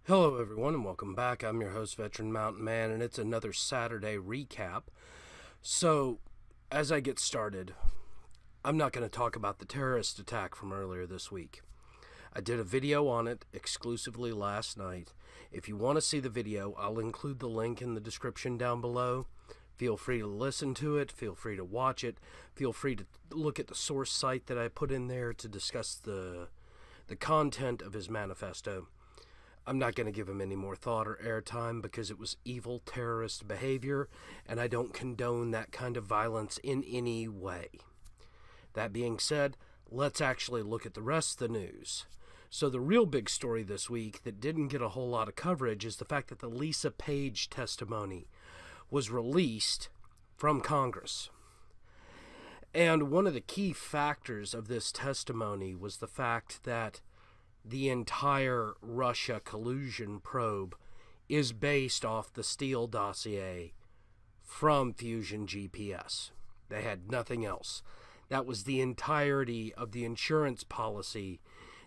Hello, everyone, and welcome back. I'm your host, Veteran Mountain Man, and it's another Saturday recap. So, as I get started, I'm not going to talk about the terrorist attack from earlier this week. I did a video on it exclusively last night. If you want to see the video, I'll include the link in the description down below. Feel free to listen to it. Feel free to watch it. Feel free to look at the source site that I put in there to discuss the content of his manifesto. I'm not going to give him any more thought or airtime because it was evil terrorist behavior, and I don't condone that kind of violence in any way. That being said, let's actually look at the rest of the news. So the real big story this week that didn't get a whole lot of coverage is the fact that the Lisa Page testimony was released from Congress. And one of the key factors of this testimony was the fact that the entire Russia collusion probe is based off the Steele dossier from Fusion GPS. They had nothing else. That was the entirety of the insurance policy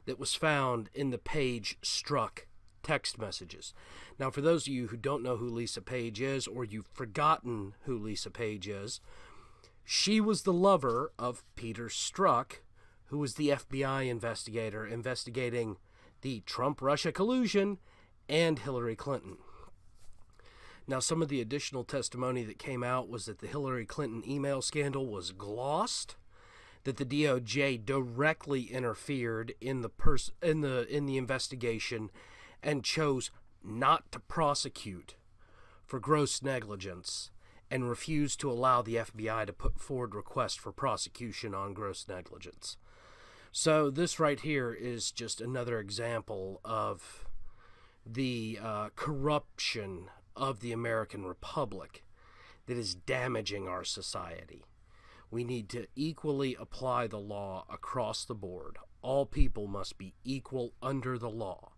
that was found in the Page struck text messages. Now, for those of you who don't know who Lisa Page is, or you've forgotten who Lisa Page is, she was the lover of Peter Strzok, who was the FBI investigator investigating the Trump-Russia collusion and Hillary Clinton. Now, some of the additional testimony that came out was that the Hillary Clinton email scandal was glossed, that the DOJ directly interfered in the investigation and chose not to prosecute for gross negligence, and refused to allow the FBI to put forward requests for prosecution on gross negligence. So this right here is just another example of the corruption of the American Republic that is damaging our society. We need to equally apply the law across the board. All people must be equal under the law.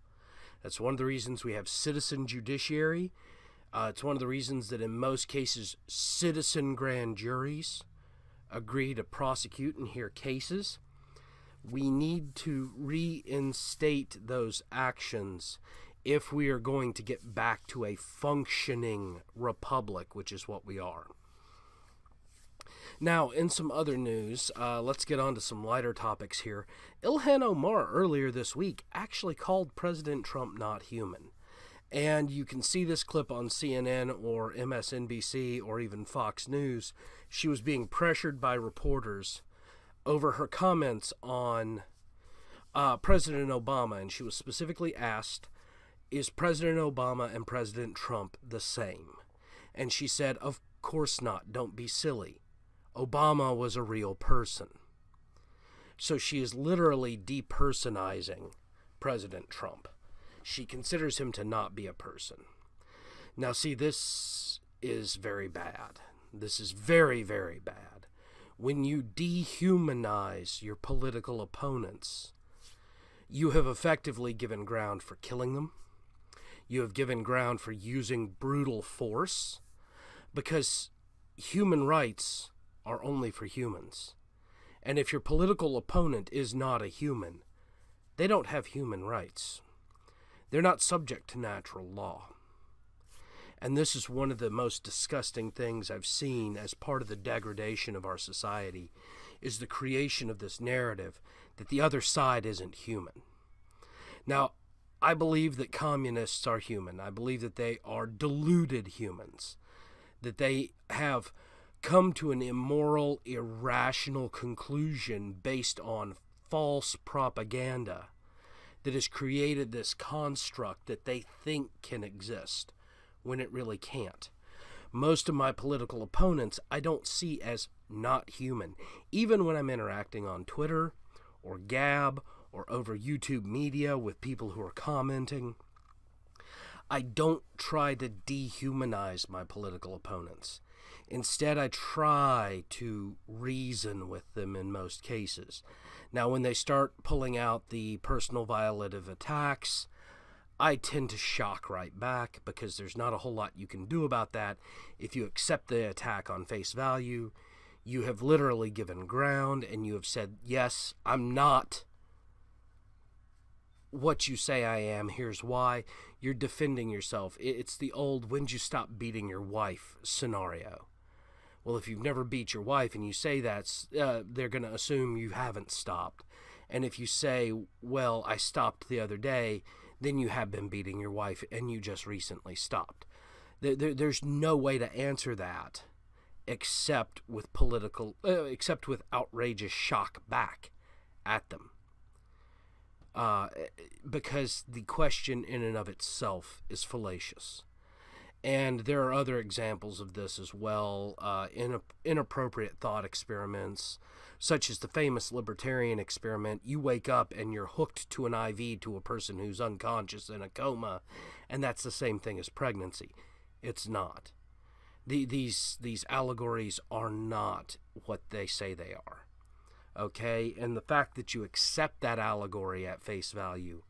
That's one of the reasons we have citizen judiciary. It's one of the reasons that in most cases citizen grand juries agree to prosecute and hear cases. We need to reinstate those actions if we are going to get back to a functioning republic, which is what we are. Now, in some other news, let's get on to some lighter topics here. Ilhan Omar earlier this week actually called President Trump not human. And you can see this clip on CNN or MSNBC or even Fox News. She was being pressured by reporters over her comments on President Obama, and she was specifically asked, is President Obama and President Trump the same? And she said, of course not, don't be silly. Obama was a real person. So she is literally depersonizing President Trump. She considers him to not be a person. Now, see, this is very bad. This is very, very bad. When you dehumanize your political opponents, you have effectively given ground for killing them. You have given ground for using brutal force, because human rights are only for humans. And if your political opponent is not a human, they don't have human rights. They're not subject to natural law. And this is one of the most disgusting things I've seen as part of the degradation of our society, is the creation of this narrative that the other side isn't human. Now, I believe that communists are human. I believe that they are deluded humans, that they have come to an immoral, irrational conclusion based on false propaganda that has created this construct that they think can exist when it really can't. Most of my political opponents I don't see as not human. Even when I'm interacting on Twitter or Gab or over YouTube media with people who are commenting, I don't try to dehumanize my political opponents. Instead, I try to reason with them in most cases. Now, when they start pulling out the personal violative attacks, I tend to shock right back, because there's not a whole lot you can do about that. If you accept the attack on face value, you have literally given ground and you have said, yes, I'm not what you say I am, here's why. You're defending yourself. It's the old when'd you stop beating your wife scenario. Well, if you've never beat your wife and you say that, they're going to assume you haven't stopped. And if you say, well, I stopped the other day, then you have been beating your wife and you just recently stopped. There's no way to answer that except with except with outrageous shock back at them. Because the question in and of itself is fallacious. And there are other examples of this as well, inappropriate thought experiments, such as the famous libertarian experiment. You wake up and you're hooked to an IV to a person who's unconscious in a coma, and that's the same thing as pregnancy. It's not. These allegories are not what they say they are. Okay? And the fact that you accept that allegory at face value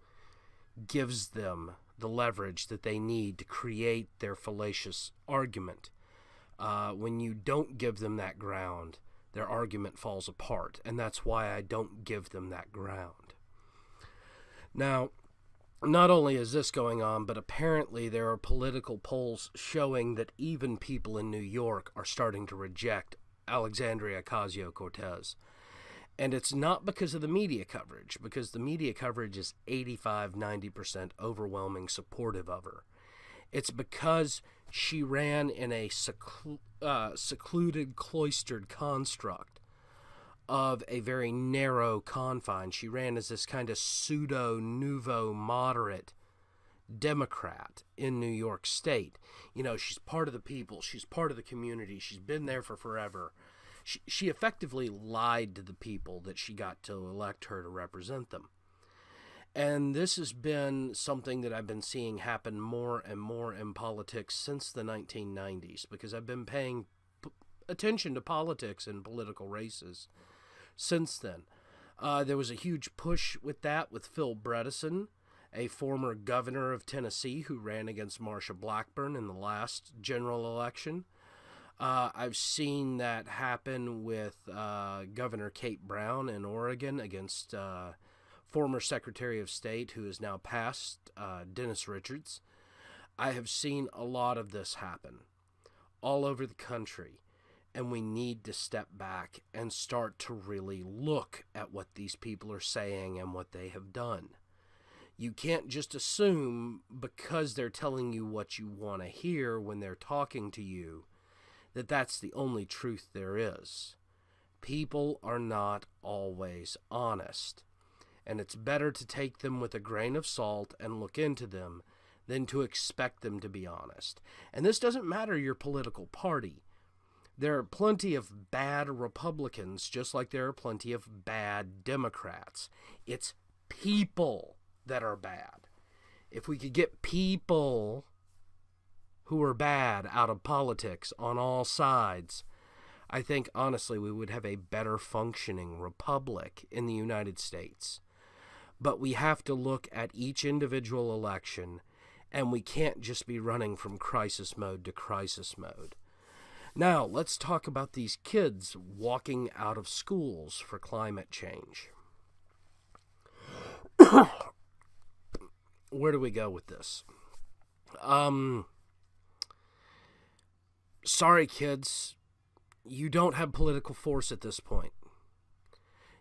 gives them the leverage that they need to create their fallacious argument. When you don't give them that ground, their argument falls apart, and that's why I don't give them that ground. Now, not only is this going on, but apparently there are political polls showing that even people in New York are starting to reject Alexandria Ocasio-Cortez. And it's not because of the media coverage, because the media coverage is 85-90% overwhelming supportive of her. It's because she ran in a secluded, cloistered construct of a very narrow confine. She ran as this kind of pseudo-nouveau moderate Democrat in New York State. You know, she's part of the people. She's part of the community. She's been there for forever. She effectively lied to the people that she got to elect her to represent them. And this has been something that I've been seeing happen more and more in politics since the 1990s, because I've been paying attention to politics and political races since then. There was a huge push with that with Phil Bredesen, a former governor of Tennessee who ran against Marsha Blackburn in the last general election. I've seen that happen with Governor Kate Brown in Oregon against former Secretary of State, who is now passed, Dennis Richards. I have seen a lot of this happen all over the country, and we need to step back and start to really look at what these people are saying and what they have done. You can't just assume because they're telling you what you want to hear when they're talking to you that that's the only truth there is. People are not always honest, and it's better to take them with a grain of salt and look into them than to expect them to be honest. And this doesn't matter your political party. There are plenty of bad Republicans, just like there are plenty of bad Democrats. It's people that are bad. If we could get people who are bad out of politics on all sides, I think honestly we would have a better functioning republic in the United States. But we have to look at each individual election, and we can't just be running from crisis mode to crisis mode. Now, let's talk about these kids walking out of schools for climate change. Where do we go with this? Sorry, kids, you don't have political force at this point.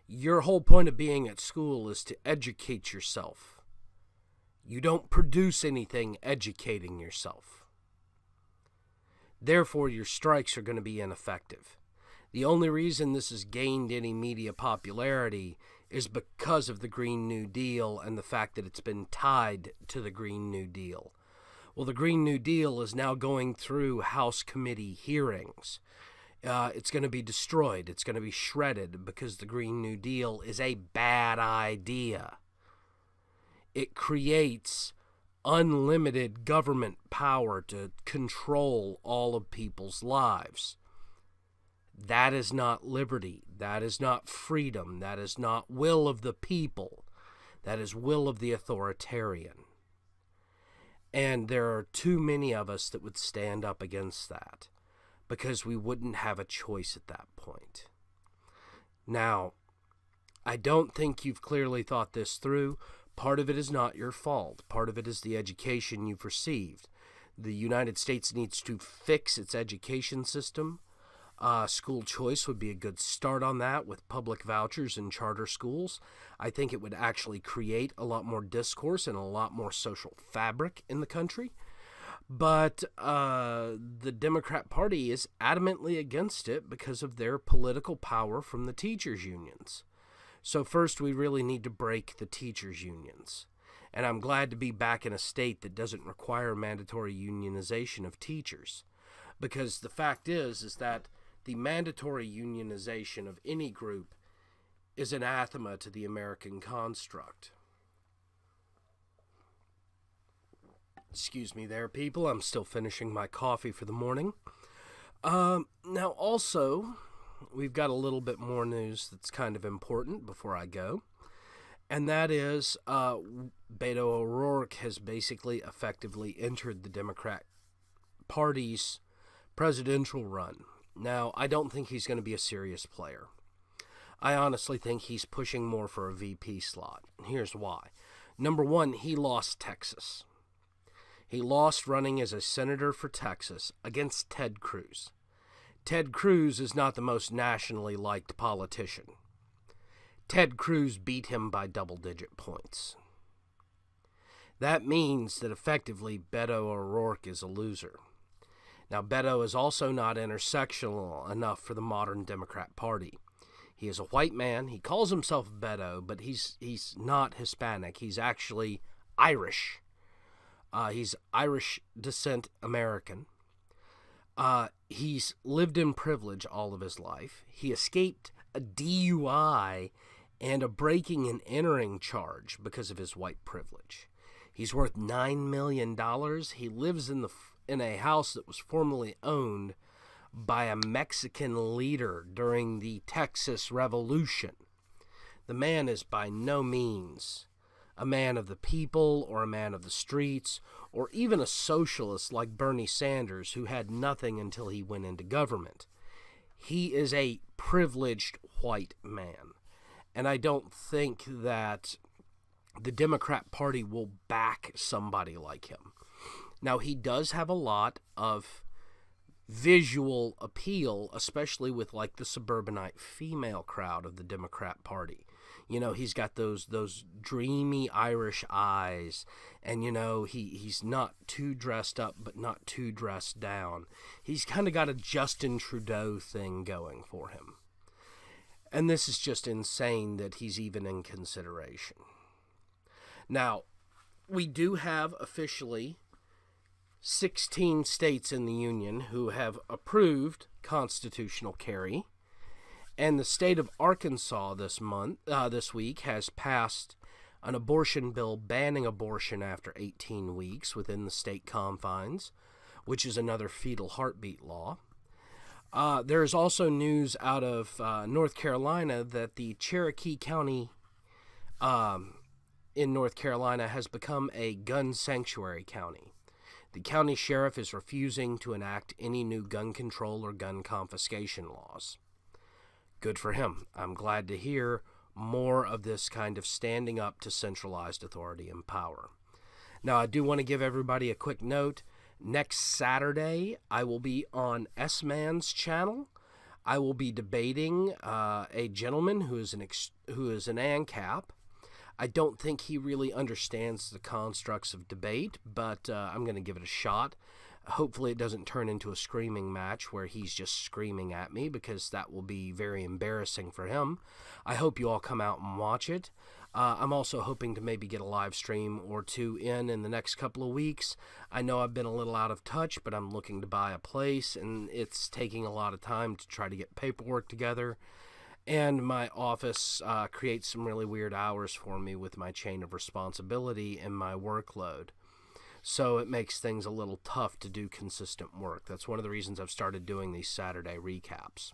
Your whole point of being at school is to educate yourself. You don't produce anything educating yourself. Therefore, your strikes are going to be ineffective. The only reason this has gained any media popularity is because of the Green New Deal and the fact that it's been tied to the Green New Deal. Well, the Green New Deal is now going through House committee hearings. It's going to be destroyed. It's going to be shredded because the Green New Deal is a bad idea. It creates unlimited government power to control all of people's lives. That is not liberty. That is not freedom. That is not will of the people. That is will of the authoritarian. And there are too many of us that would stand up against that because we wouldn't have a choice at that point. Now, I don't think you've clearly thought this through. Part of it is not your fault. Part of it is the education you've received. The United States needs to fix its education system. School choice would be a good start on that with public vouchers and charter schools. I think it would actually create a lot more discourse and a lot more social fabric in the country. But the Democrat Party is adamantly against it because of their political power from the teachers' unions. So first, we really need to break the teachers' unions. And I'm glad to be back in a state that doesn't require mandatory unionization of teachers. Because the fact is that the mandatory unionization of any group is anathema to the American construct. Excuse me there, people. I'm still finishing my coffee for the morning. Now, also, we've got a little bit more news that's kind of important before I go. And that is Beto O'Rourke has basically effectively entered the Democrat Party's presidential run. Now, I don't think he's going to be a serious player. I honestly think he's pushing more for a VP slot. Here's why. Number one, he lost Texas. He lost running as a senator for Texas against Ted Cruz. Ted Cruz is not the most nationally liked politician. Ted Cruz beat him by double-digit points. That means that effectively Beto O'Rourke is a loser. Now, Beto is also not intersectional enough for the modern Democrat Party. He is a white man. He calls himself Beto, but he's not Hispanic. He's actually Irish. He's Irish descent American. He's lived in privilege all of his life. He escaped a DUI and a breaking and entering charge because of his white privilege. He's worth $9 million. He lives in a house that was formerly owned by a Mexican leader during the Texas Revolution. The man is by no means a man of the people or a man of the streets or even a socialist like Bernie Sanders, who had nothing until he went into government. He is a privileged white man. And I don't think that the Democrat Party will back somebody like him. Now, he does have a lot of visual appeal, especially with like the suburbanite female crowd of the Democrat Party. You know, he's got those dreamy Irish eyes, and you know, he's not too dressed up but not too dressed down. He's kind of got a Justin Trudeau thing going for him. And this is just insane that he's even in consideration. Now, we do have officially 16 states in the Union who have approved constitutional carry, and the state of Arkansas this week has passed an abortion bill banning abortion after 18 weeks within the state confines, which is another fetal heartbeat law. There is also news out of North Carolina that the Cherokee County in North Carolina has become a gun sanctuary county. The county sheriff is refusing to enact any new gun control or gun confiscation laws. Good for him. I'm glad to hear more of this kind of standing up to centralized authority and power. Now, I do want to give everybody a quick note. Next Saturday, I will be on S-Man's channel. I will be debating a gentleman who is an ANCAP. I don't think he really understands the constructs of debate, but I'm going to give it a shot. Hopefully it doesn't turn into a screaming match where he's just screaming at me, because that will be very embarrassing for him. I hope you all come out and watch it. I'm also hoping to maybe get a live stream or two in the next couple of weeks. I know I've been a little out of touch, but I'm looking to buy a place, and it's taking a lot of time to try to get paperwork together. And my office creates some really weird hours for me with my chain of responsibility and my workload. So it makes things a little tough to do consistent work. That's one of the reasons I've started doing these Saturday recaps.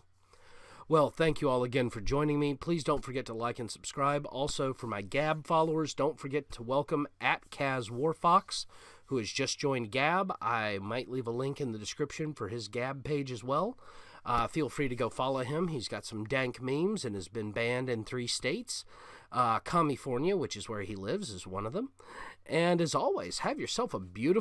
Well, thank you all again for joining me. Please don't forget to like and subscribe. Also, for my Gab followers, don't forget to welcome @KazWarfox, who has just joined Gab. I might leave a link in the description for his Gab page as well. Feel free to go follow him. He's got some dank memes and has been banned in 3 states. California, which is where he lives, is one of them. And as always, have yourself a beautiful